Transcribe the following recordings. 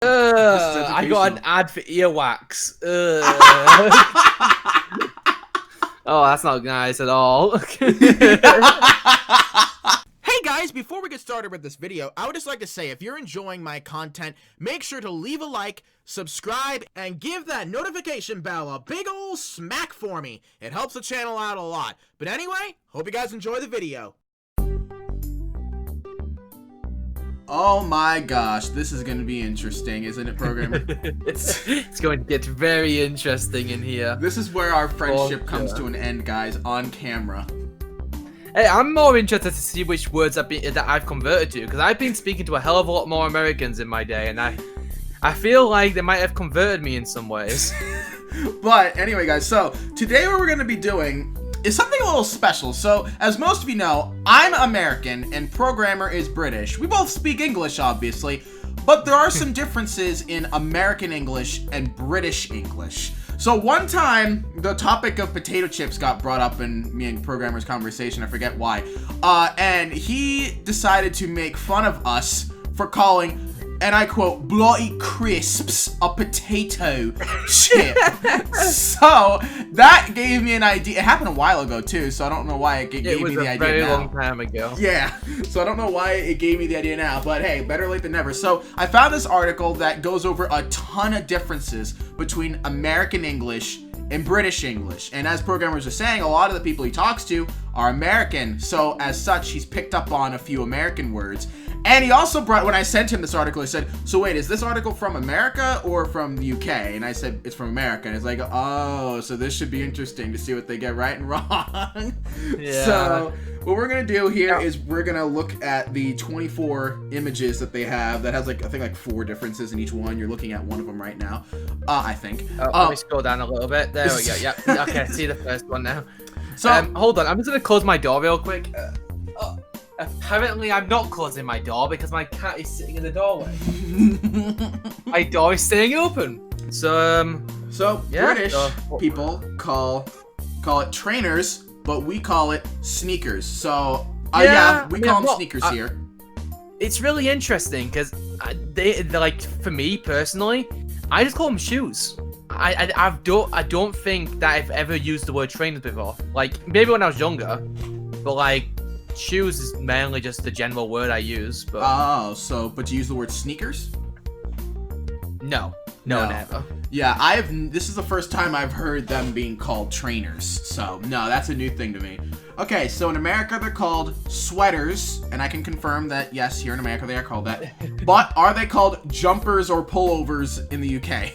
I got an ad for earwax. Oh, that's not nice at all. Hey guys, before we get started with this video, I would just like to say if you're enjoying my content, make sure to leave a like, subscribe, and give that notification bell a big ol' smack for me. It helps the channel out a lot. But anyway, hope you guys enjoy the video. Oh my gosh, this is going to be interesting, isn't it, programmer? It's going to get very interesting in here. This is where our friendship comes to an end, guys, on camera. Hey, I'm more interested to see which words that I've converted to, because I've been speaking to a hell of a lot more Americans in my day, and I feel like they might have converted me in some ways. But anyway, guys, so today what we're going to be doing is something a little special. So, as most of you know, I'm American and programmer is British. We both speak English, obviously, but there are some differences in American English and British English. So one time, the topic of potato chips got brought up in me and programmer's conversation. I forget why. And he decided to make fun of us for calling, and I quote, bloody crisps a potato chip. So that gave me an idea. It happened a while ago too, so I don't know why it gave me the idea now. It was a very long time ago. Yeah, so I don't know why it gave me the idea now, but hey, better late than never. So I found this article that goes over a ton of differences between American English and British English. And as programmers are saying, a lot of the people he talks to are American. So as such, he's picked up on a few American words. And he also brought, when I sent him this article, he said, so wait, is this article from America or from the UK? And I said, it's from America. And he's like, oh, so this should be interesting to see what they get right and wrong. Yeah. So what we're going to do here is we're going to look at the 24 images that they have that has like, I think like 4 differences in each one. You're looking at one of them right now, I think. Let me scroll down a little bit. There we go. Yep. Okay, I see the first one now. So hold on. I'm just going to close my door real quick. Apparently, I'm not closing my door because my cat is sitting in the doorway. My door is staying open. So, yeah, British people call it trainers, but we call it sneakers. So, we call them sneakers here. It's really interesting because they're like, for me personally, I just call them shoes. I don't think that I've ever used the word trainers before. Like maybe when I was younger, but like. Shoes is mainly just the general word I use, but... Oh, but you use the word sneakers? No, never. Yeah, this is the first time I've heard them being called trainers, so no, that's a new thing to me. Okay, so in America they're called sweaters, and I can confirm that, yes, here in America they are called that. But are they called jumpers or pullovers in the UK?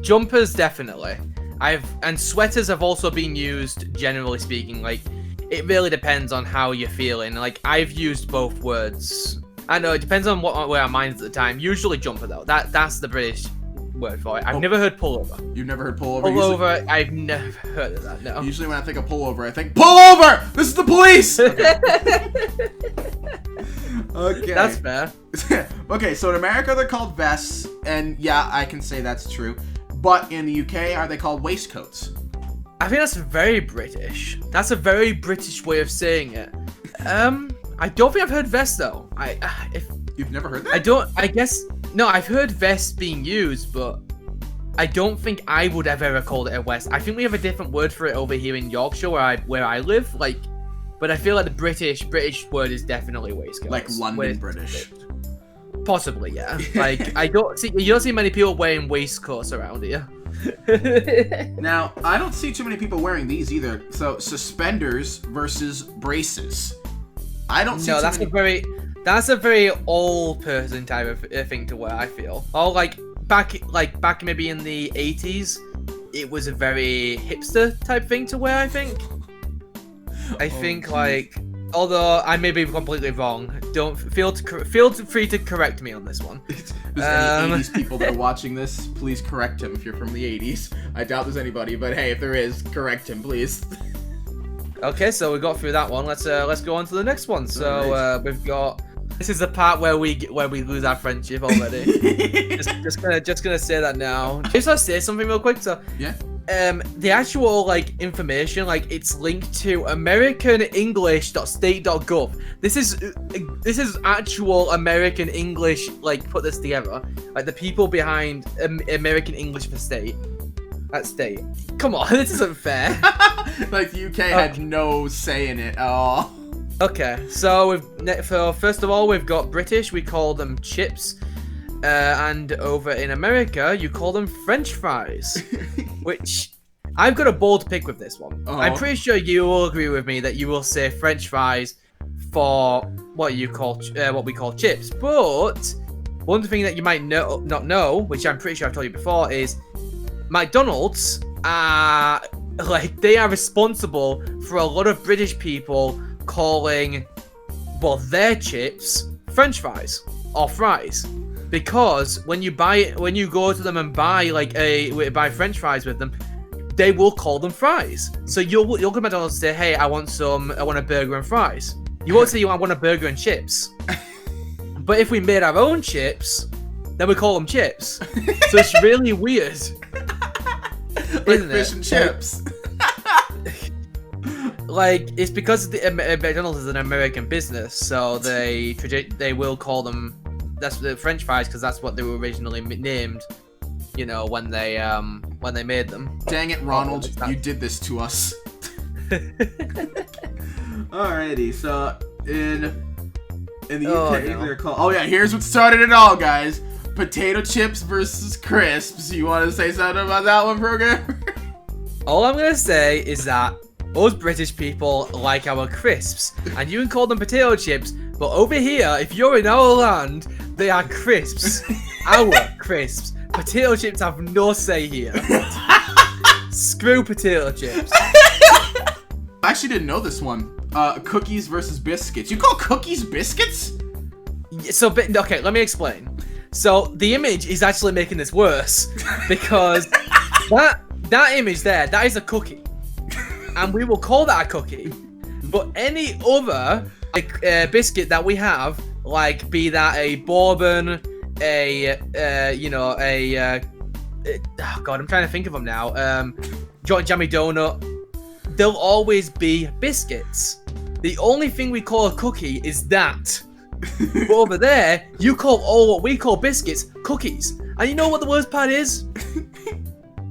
Jumpers, definitely. And sweaters have also been used, generally speaking, like... It really depends on how you're feeling. Like, I've used both words. I know, it depends on where our mind is at the time. Usually jumper, though. That's the British word for it. I've never heard pullover. You've never heard pullover? Pullover, I've never heard of that, no. Usually when I think of pullover, I think, pullover! This is the police! Okay. That's fair. Okay, so in America they're called vests, and yeah, I can say that's true. But in the UK, are they called waistcoats? I think that's very British. That's a very British way of saying it. I don't think I've heard vest though. You've never heard that? I guess no. I've heard vest being used, but I don't think I would have ever called it a vest. I think we have a different word for it over here in Yorkshire, where I live. Like, but I feel like the British word is definitely waistcoat. Like London British. Possibly, yeah. Like you don't see many people wearing waistcoats around here. Now, I don't see too many people wearing these either. So, suspenders versus braces. I don't see that's a very old person type of thing to wear, I feel. Or like back maybe in the 80s, it was a very hipster type thing to wear, I think. I think like, although I may be completely wrong, don't feel free to correct me on this one. If there's any 80s people that are watching this, please correct him if you're from the 80s. I doubt there's anybody, but hey, if there is, correct him, please. Okay, so we got through that one. Let's go on to the next one. So we've got. This is the part where we lose our friendship already. just gonna say that now. Just want to say something real quick. So yeah. the actual like information, like it's linked to AmericanEnglish.state.gov. This is actual American English, like put this together, like the people behind American English for state. At state. Come on, this isn't fair. Like the UK had no say in it at all. Okay, so first of all, we've got British. We call them chips. And over in America, you call them French fries, which I've got a bold pick with this one. I'm pretty sure you will agree with me that you will say French fries for what we call chips. But one thing that you might not know, which I'm pretty sure I've told you before, is McDonald's are they are responsible for a lot of British people calling their chips French fries or fries. Because when you go to them and buy buy French fries with them, they will call them fries. So you'll go to McDonald's and say, "Hey, I want a burger and fries." You won't say I want a burger and chips. But if we made our own chips, then we call them chips. So it's really weird, like fish and chips. It's because McDonald's is an American business, so they will call them. That's the French fries because that's what they were originally named, when they made them. Dang it, Ronald! You did this to us. Alrighty, so in the UK they're called. Oh yeah, here's what started it all, guys. Potato chips versus crisps. You want to say something about that one, programmer? All I'm gonna say is that us British people like our crisps, and you can call them potato chips. But over here, if you're in our land, they are crisps. Our crisps. Potato chips have no say here. Screw potato chips. I actually didn't know this one. Cookies versus biscuits. You call cookies biscuits? So, okay, let me explain. So, the image is actually making this worse. Because that image there, that is a cookie. And we will call that a cookie. But any other biscuit that we have, be that a bourbon, oh God, I'm trying to think of them now. Jammy donut. They'll always be biscuits. The only thing we call a cookie is that. But over there, you call all what we call biscuits cookies. And you know what the worst part is?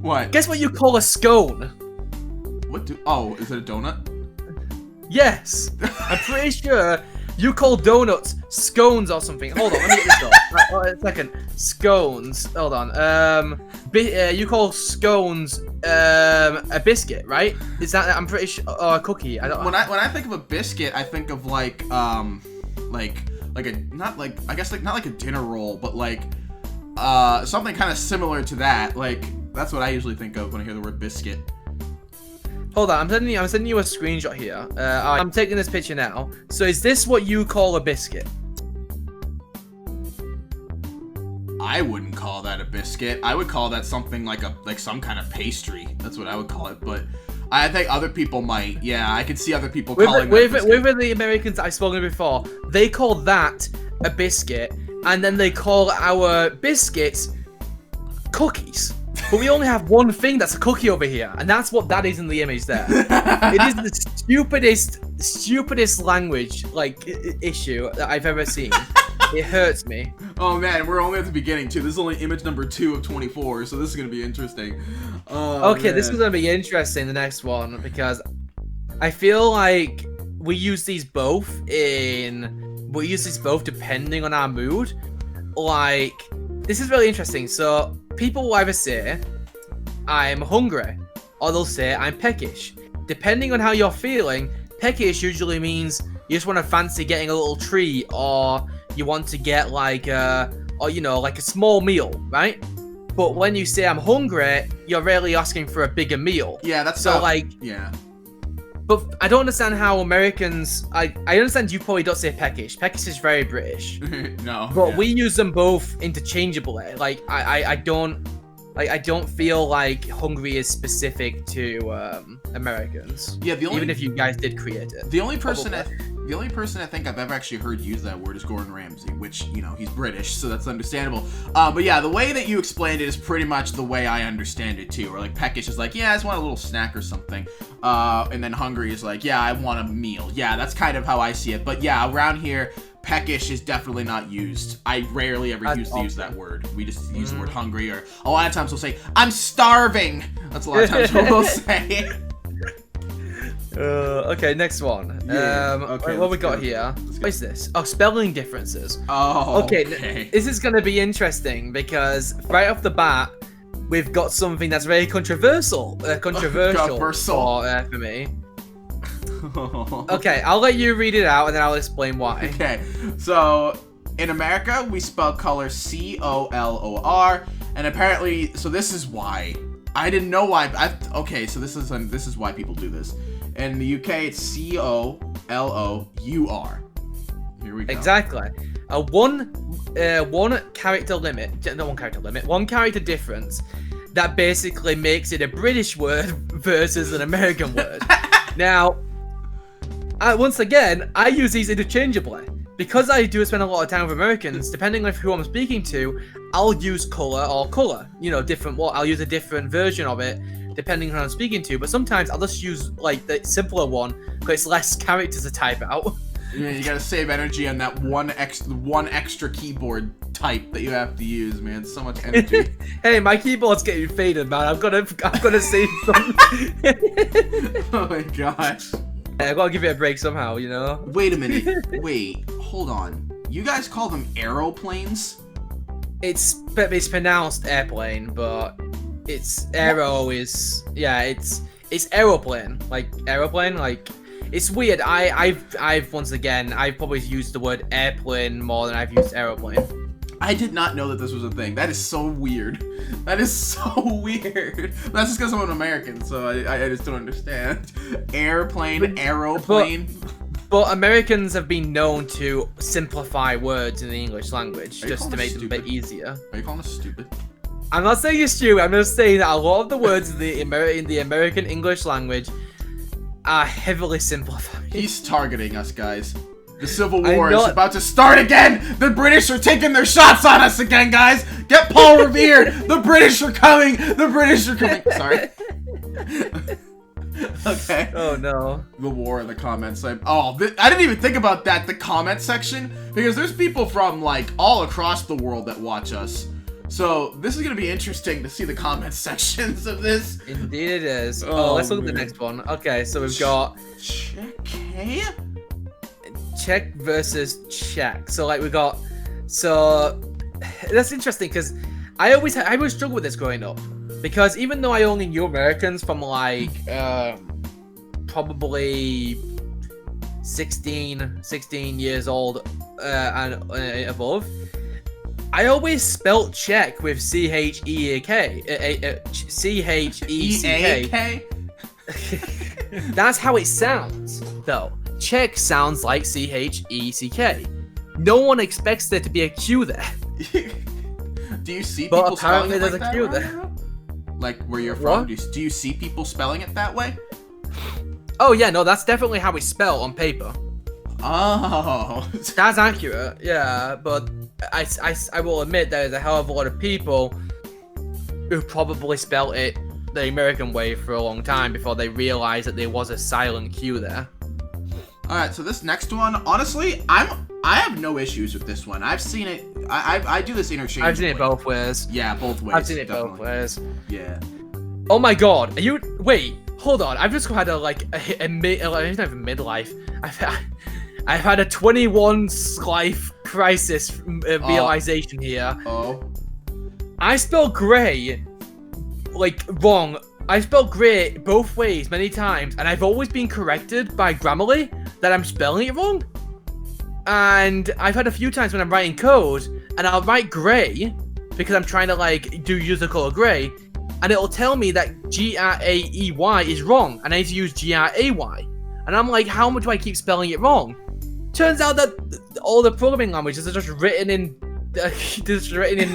What? Guess what you call a scone? Is it a donut? Yes. I'm pretty sure you call donuts scones or something. Hold on, let me get this up. Right, a second. Scones. Hold on. You call scones a biscuit, right? Is that? I'm pretty sure. Or a cookie. I don't. When I think of a biscuit, I think of not like a dinner roll, but something kind of similar to that. That's what I usually think of when I hear the word biscuit. Hold on, I'm sending you a screenshot here. I'm taking this picture now. So is this what you call a biscuit? I wouldn't call that a biscuit. I would call that something like some kind of pastry. That's what I would call it. But I think other people might. Yeah, I could see other people calling that a biscuit. With the Americans that I've spoken to before, they call that a biscuit, and then they call our biscuits cookies. But we only have one thing that's a cookie over here, and that's what that is in the image there. It is the stupidest language issue that I've ever seen. It hurts me. Oh man, we're only at the beginning too. This is only image number 2 of 24, so this is gonna be interesting. Okay, this is gonna be interesting. The next one, because I feel like we use these both depending on our mood. This is really interesting. So people will either say, I'm hungry, or they'll say, I'm peckish. Depending on how you're feeling, peckish usually means you just want to fancy getting a little treat, or you want to get a small meal, right? But when you say I'm hungry, you're really asking for a bigger meal. Yeah, that's so yeah. But I don't understand how Americans. I understand you probably don't say peckish. Peckish is very British. No. But we use them both interchangeably. I don't feel like hungry is specific to Americans. Yeah, even if you guys did create it. The only person The only person I think I've ever actually heard use that word is Gordon Ramsay, which, you know, he's British, so that's understandable. But yeah, the way that you explained it is pretty much the way I understand it too. Or like peckish is like, yeah, I just want a little snack or something. And then hungry is like, yeah, I want a meal. Yeah, that's kind of how I see it. But yeah, around here, peckish is definitely not used. I rarely ever use that word. We just use the word hungry, or a lot of times we'll say, I'm starving. That's a lot of times what we'll say. Okay, next one. Okay, what we got here? What is this? Oh, spelling differences. Oh, okay. This is going to be interesting because right off the bat, we've got something that's very controversial for me. Okay, I'll let you read it out and then I'll explain why. Okay, so in America, we spell color C-O-L-O-R, and apparently, so this is why. I didn't know why. Okay, so this is why people do this. In the UK, it's C-O-L-O-U-R. Here we go. Exactly. One character difference that basically makes it a British word versus an American word. Now, once again, I use these interchangeably. Because I do spend a lot of time with Americans, depending on who I'm speaking to, I'll use color or color. You know, I'll use a different version of it depending on who I'm speaking to. But sometimes I'll just use like the simpler one because it's less characters to type out. Yeah, you gotta save energy on that one extra keyboard type that you have to use, man. So much energy. Hey, my keyboard's getting faded, man. I've got to save some. Oh my gosh. I gotta give it a break somehow, you know? Wait a minute. Wait, hold on. You guys call them aeroplanes? It's pronounced airplane, but it's aero is it's aeroplane. Like aeroplane, like it's weird. I've probably used the word airplane more than I've used aeroplane. I did not know that this was a thing. That is so weird. That is so weird. That's just because I'm an American, so I just don't understand. Airplane, aeroplane. But Americans have been known to simplify words in the English language just to make them a bit easier. Are you calling us stupid? I'm not saying you're stupid. I'm just saying that a lot of the words in the American English language are heavily simplified. He's targeting us, guys. The Civil War is about to start again! The British are taking their shots on us again, guys! Get Paul Revere! The British are coming! The British are coming! Sorry. Okay. Oh, no. The war in the comments. I didn't even think about that, the comment section, because there's people from, like, all across the world that watch us. So, this is going to be interesting to see the comment sections of this. Indeed it is. Let's look at the next one. Okay, so we've got... Czech versus Czech. So like that's interesting because I always struggled with this growing up because even though I only knew Americans from like probably 16 years old and above, I always spelt Czech with C-H-E-A-K. C-H-E-C-K. That's how it sounds though. Czech sounds like C-H-E-C-K. No one expects there to be a Q there. Do you see people spelling it like that? But apparently there's a Q there. Like where you're from? Do you see people spelling it that way? Oh yeah, no, that's definitely how it's spelled on paper. Oh. That's accurate, yeah, but I will admit there's a hell of a lot of people who probably spelled it the American way for a long time before they realized that there was a silent Q there. Alright, so this next one, honestly, I have no issues with this one. I've seen it. I do this interchangeably. I've seen it both ways. Yeah, both ways. I've seen it both ways. Yeah. Oh my god, wait, hold on. I've just had not even midlife. I've had a 21's life crisis realization here. Oh. I spelled grey, like, wrong. I spelled grey both ways many times, and I've always been corrected by Grammarly that I'm spelling it wrong. And I've had a few times when I'm writing code, and I'll write grey, because I'm trying to, like, use the color grey, and it'll tell me that G-R-A-E-Y is wrong, and I need to use G-R-A-Y. And I'm like, how much do I keep spelling it wrong? Turns out that all the programming languages are just written in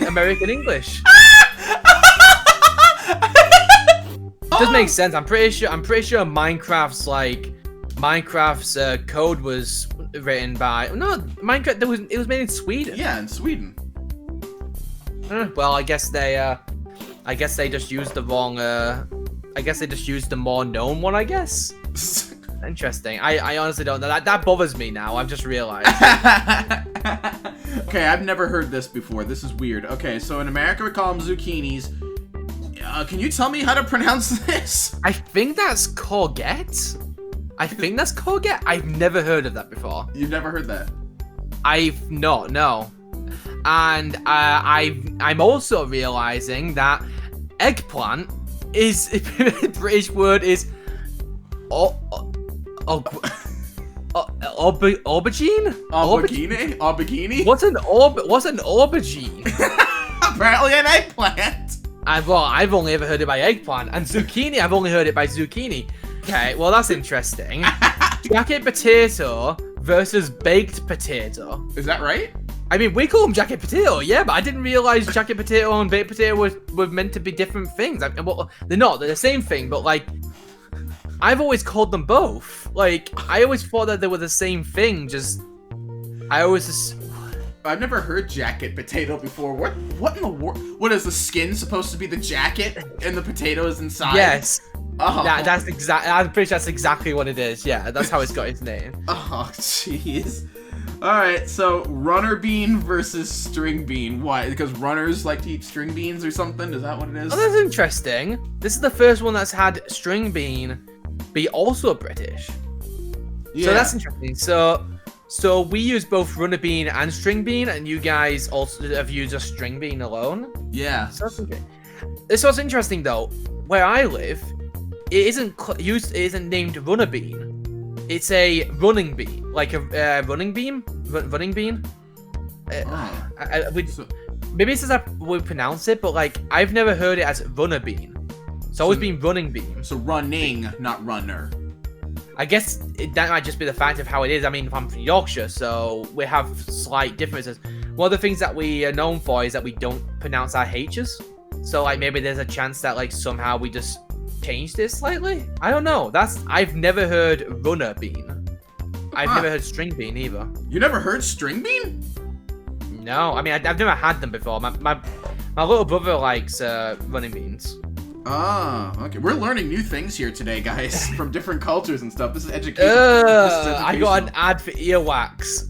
American English. Does make sense. I'm pretty sure Minecraft's like Minecraft's code was written by Minecraft. It was made in Sweden. Yeah, in Sweden. Well, I guess they just used the wrong. I guess they just used the more known one. I guess. Interesting. I honestly don't know. That bothers me now. I've just realized. Okay, I've never heard this before. This is weird. Okay, so in America we call them zucchinis. Can you tell me how to pronounce this? I think that's courgette. I've never heard of that before. You've never heard that? I've not, no. And I'm also realizing that eggplant is the British word is aubergine? Aubergine? What's an aubergine? Apparently an eggplant. I've only ever heard it by eggplant, and zucchini I've only heard it by zucchini. Okay, well that's interesting. Jacket potato versus baked potato. Is that right? I mean, we call them jacket potato, yeah, but I didn't realize jacket potato and baked potato were meant to be different things. Well, they're not. They're the same thing, but like, I've always called them both. Like, I always thought that they were the same thing. I've never heard jacket potato before. What in the world? What is the skin supposed to be the jacket and the potato is inside? Yes. Oh. That's exactly. I'm pretty sure that's exactly what it is. Yeah, that's how it's got its name. Oh, jeez. All right, so runner bean versus string bean. Why? Because runners like to eat string beans or something? Is that what it is? Oh, that's interesting. This is the first one that's had string bean be also British. Yeah. So that's interesting. So we use both runner bean and string bean, and you guys also have used a string bean alone. Yeah. So that's okay. This was interesting though. Where I live, it isn't named runner bean. It's a running bean, like a running bean. Running bean. Maybe it's just how we pronounce it, but like I've never heard it as runner bean. It's always been running bean. So running, not runner. I guess that might just be the fact of how it is. I mean, I'm from Yorkshire, so we have slight differences. One of the things that we are known for is that we don't pronounce our H's. So, like, maybe there's a chance that, like, somehow we just changed it slightly? I don't know. I've never heard runner bean. I've never heard string bean either. You never heard string bean? No. I mean, I've never had them before. My little brother likes running beans. Ah, okay. We're learning new things here today, guys, from different cultures and stuff. This is education. I got an ad for earwax.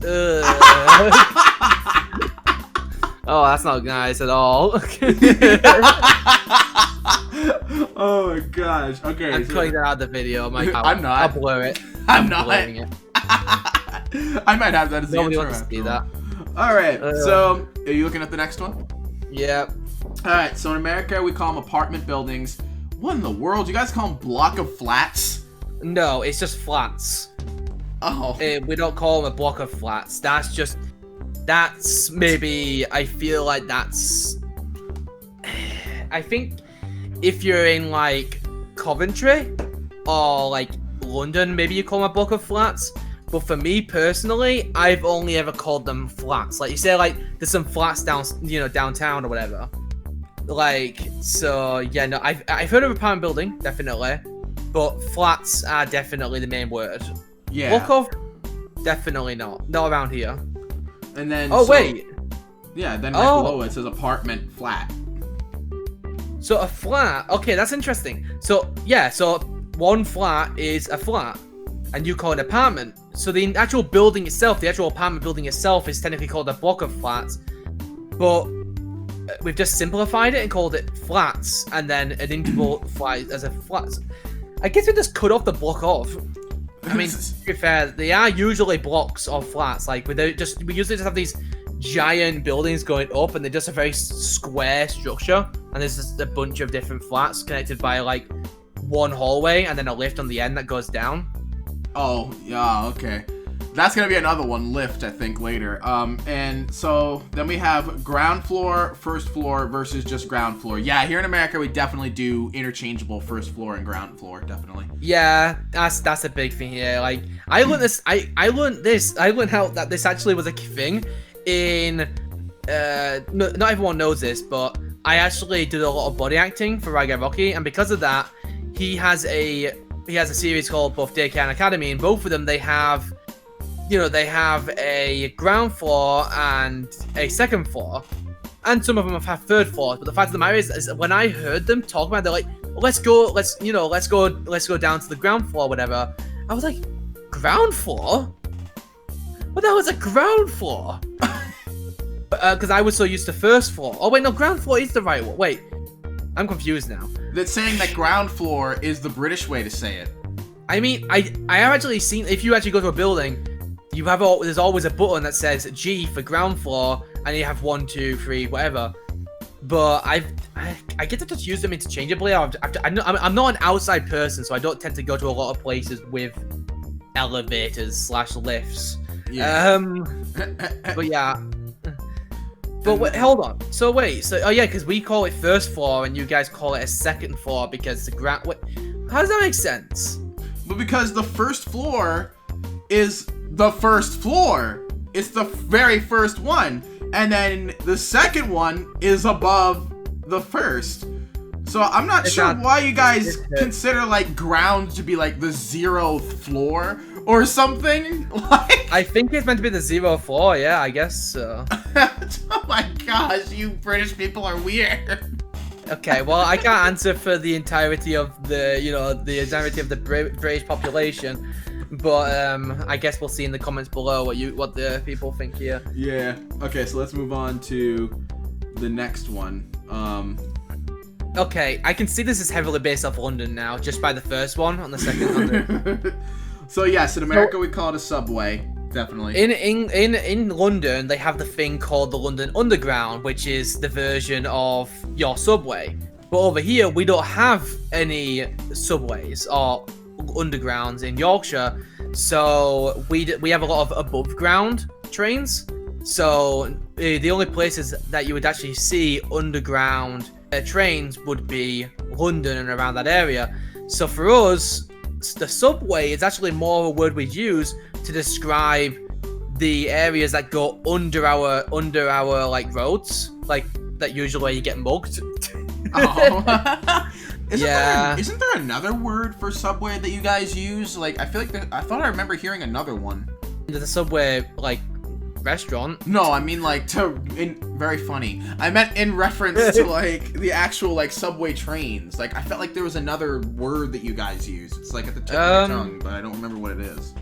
Oh, that's not nice at all. Oh my gosh. Okay. I'm cutting that out of the video. I'm not. I'll blur it. I'm not. blurring it. I might have that as the Nobody intro. wants to see that. All right. So, are you looking at the next one? Yeah. All right, so in America, we call them apartment buildings. What in the world? You guys call them block of flats? No, it's just flats. Oh. We don't call them a block of flats. That's maybe, I feel like that's... I think if you're in, like, Coventry or, like, London, maybe you call them a block of flats. But for me personally, I've only ever called them flats. Like, you say, like, there's some flats downtown or whatever. Like, so, yeah, no, I've heard of apartment building, definitely. But flats are definitely the main word. Yeah. Block of? Definitely not. Not around here. And then... Oh, wait. Yeah, then right below it says apartment flat. So a flat, okay, that's interesting. So, yeah, so one flat is a flat. And you call it an apartment. So the actual building itself, the actual apartment building itself is technically called a block of flats. But we've just simplified it and called it flats. And then an interval flat as a flat. I guess we just cut off the block off. I mean, to be fair, they are usually blocks of flats. Like, we usually just have these giant buildings going up, and they're just a very square structure. And there's just a bunch of different flats connected by, like, one hallway and then a lift on the end that goes down. Oh, yeah, okay. That's gonna be another one, lift, I think, later. And so then we have ground floor, first floor versus just ground floor. Yeah, here in America, we definitely do interchangeable first floor and ground floor, definitely. Yeah, that's a big thing here. Like, I learned this. I learned how that this actually was a thing in. No, not everyone knows this, but I actually did a lot of body acting for Raga Rocky, and because of that, he he has a series called both Daycare and Academy, and both of them they have, they have a ground floor and a second floor, and some of them have third floors. But the fact of the matter is when I heard them talk about it, they're like, well, let's go down to the ground floor, whatever. I was like, ground floor? What the hell is a ground floor? Because I was so used to first floor. Oh wait, no, ground floor is the right one. Wait, I'm confused now. That's saying that ground floor is the British way to say it. I mean, I have actually seen, if you actually go to a building, there's always a button that says G for ground floor, and you have 1, 2, 3, whatever. But I get to just use them interchangeably. I'm not an outside person, so I don't tend to go to a lot of places with elevators / lifts. Yeah. But yeah. But wait, hold on. So wait. So because we call it first floor and you guys call it a second floor because the ground. Wait, how does that make sense? But because the first floor is the first floor. It's the very first one. And then the second one is above the first. So I'm not sure why you guys consider like ground to be like the 0th floor or something. Like, I think it's meant to be the 0th floor. Yeah, I guess so. Oh my gosh, you British people are weird. Okay, well, I can't answer for the entirety of the British population, but I guess we'll see in the comments below what the people think here. Yeah. Okay, so let's move on to the next one. Okay, I can see this is heavily based off London now, just by the first one. On the second London. So yes, in America we call it a subway. Definitely. In London, they have the thing called the London Underground, which is the version of your subway. But over here, we don't have any subways or undergrounds in Yorkshire, so we have a lot of above ground trains. So the only places that you would actually see underground trains would be London and around that area. So for us, the subway is actually more of a word we'd use to describe the areas that go under our like roads, like that usually where you get mugged. Oh. Isn't there another word for subway that you guys use? Like, I feel like I thought I remember hearing another one. The subway like restaurant. No, I mean like very funny. I meant in reference to like the actual like subway trains. Like I felt like there was another word that you guys use. It's like at the tip of your tongue, but I don't remember what it is.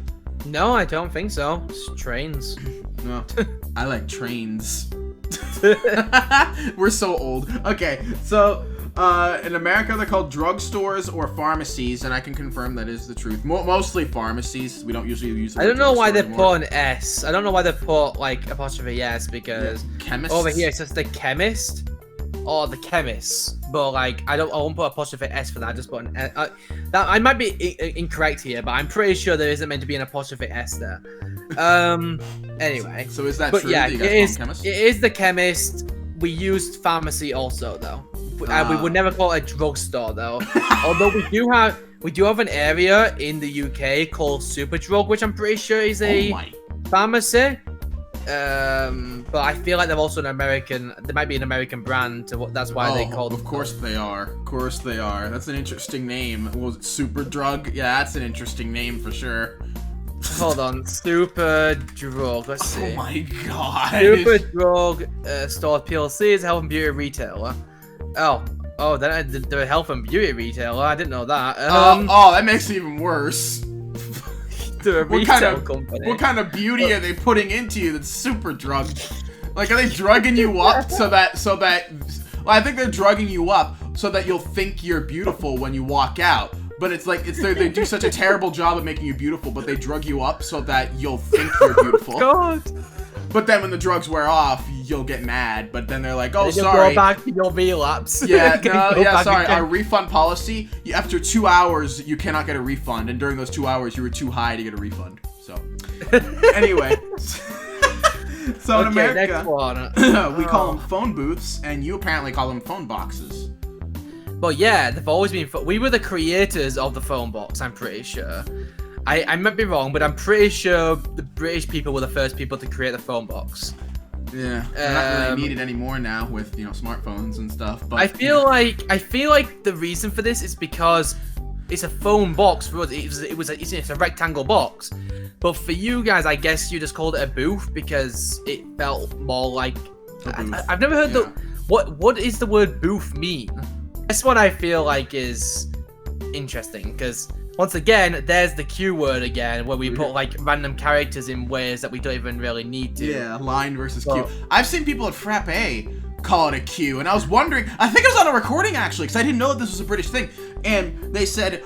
No, I don't think so. It's trains. No, I like trains. We're so old. Okay, so in America they're called drugstores or pharmacies, and I can confirm that is the truth. Mostly pharmacies. We don't usually use. I don't know why they put an S. I don't know why they put like apostrophe S because chemists? Over here it's just the chemist or the chemists. But like I won't put apostrophe S for that. I just put an S. That I might be incorrect here, but I'm pretty sure there isn't meant to be an apostrophe S there. Anyway. So is that but true? Yeah, that you guys call them chemists? It is the chemist. We used pharmacy also though. We would never call it a drugstore though. Although we do have an area in the UK called Superdrug, which I'm pretty sure is a pharmacy. But I feel like they're also there might be an American brand, that's why they called. Of course they are. Of course they are. That's an interesting name. What was it, Superdrug? Yeah, that's an interesting name for sure. Hold on, Superdrug. Let's see. Oh my god. Superdrug Store PLC is a health and beauty retailer. Oh, they're a health and beauty retailer. I didn't know that. That makes it even worse. They're a retail company. What kind of beauty are they putting into you that's super drugged? Like, are they drugging you up so that? Well, I think they're drugging you up so that you'll think you're beautiful when you walk out. But it's like they do such a terrible job at making you beautiful, but they drug you up so that you'll think you're beautiful. Oh God. But then when the drugs wear off, you'll get mad. But then they're like, "Oh, you'll sorry." Go back to your relapse. Yeah, sorry. Our refund policy: after 2 hours, you cannot get a refund, and during those 2 hours, you were too high to get a refund. So, anyway, so in America, next one. we call them phone booths, and you apparently call them phone boxes. But yeah, they've always been. We were the creators of the phone box. I'm pretty sure. I might be wrong, but I'm pretty sure the British people were the first people to create the phone box. Yeah, they're not really needed anymore now with smartphones and stuff. But I feel like the reason for this is because it's a phone box for us. It's a rectangle box. But for you guys, I guess you just called it a booth because it felt more like. I've never heard what is the word booth mean? That's what I feel like is interesting because once again, there's the Q word again, where we put like random characters in ways that we don't even really need to. Yeah, line versus Q. I've seen people at Frappe call it a Q, and I was wondering, I think it was on a recording actually, because I didn't know that this was a British thing, and they said,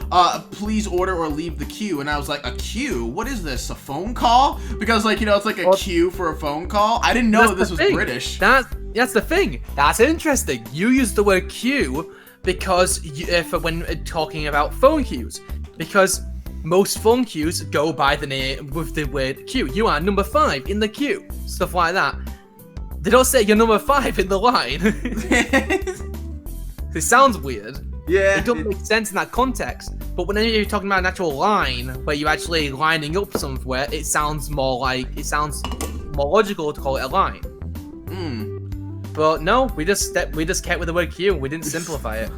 please order or leave the queue, and I was like, a queue? What is this, a phone call? Because like, you know, it's like a queue for a phone call. I didn't know that this was British. That's the thing. That's interesting. You use the word queue because for when talking about phone queues, because most phone queues go by the name with the word queue. You are number 5 in the queue, stuff like that. They don't say you're number 5 in the line. It sounds weird. Yeah. It doesn't make sense in that context. But whenever you're talking about an actual line, where you're actually lining up somewhere, it sounds more logical to call it a line. But no, we just kept with the word queue. We didn't simplify it.